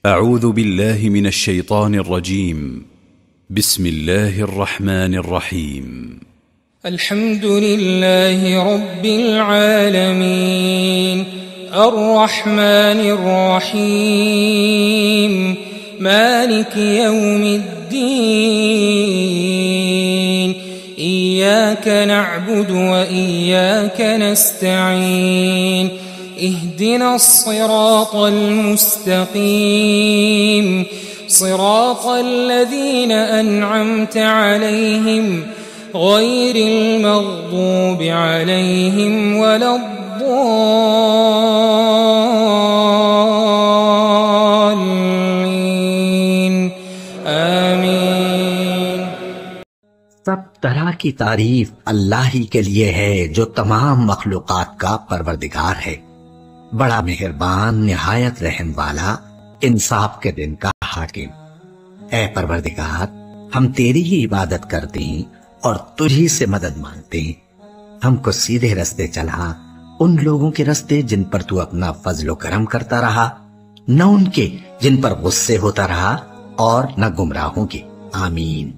أعوذ بالله من الشيطان الرجيم. بسم الله الرحمن الرحيم. الحمد لله رب العالمين الرحمن الرحيم مالك يوم الدين إياك نعبد وإياك نستعين اهدنا الصراط المستقيم صراط الذين أنعمت عليهم غير المغضوب عليهم ولا الضالين आमीन। सब तरह की तारीफ अल्लाह ही के लिए है जो तमाम मखलूकात का परवरदिगार है, बड़ा मेहरबान, निहायत रहम वाला, इंसाफ के दिन का हाकिम। ऐ परवरदिगार, हम तेरी ही इबादत करते हैं और तुझी से मदद मांगते हैं। हमको सीधे रास्ते चला, उन लोगों के रास्ते जिन पर तू अपना फजलो करम करता रहा, न उनके जिन पर गुस्से होता रहा और न गुमराहों के। आमीन।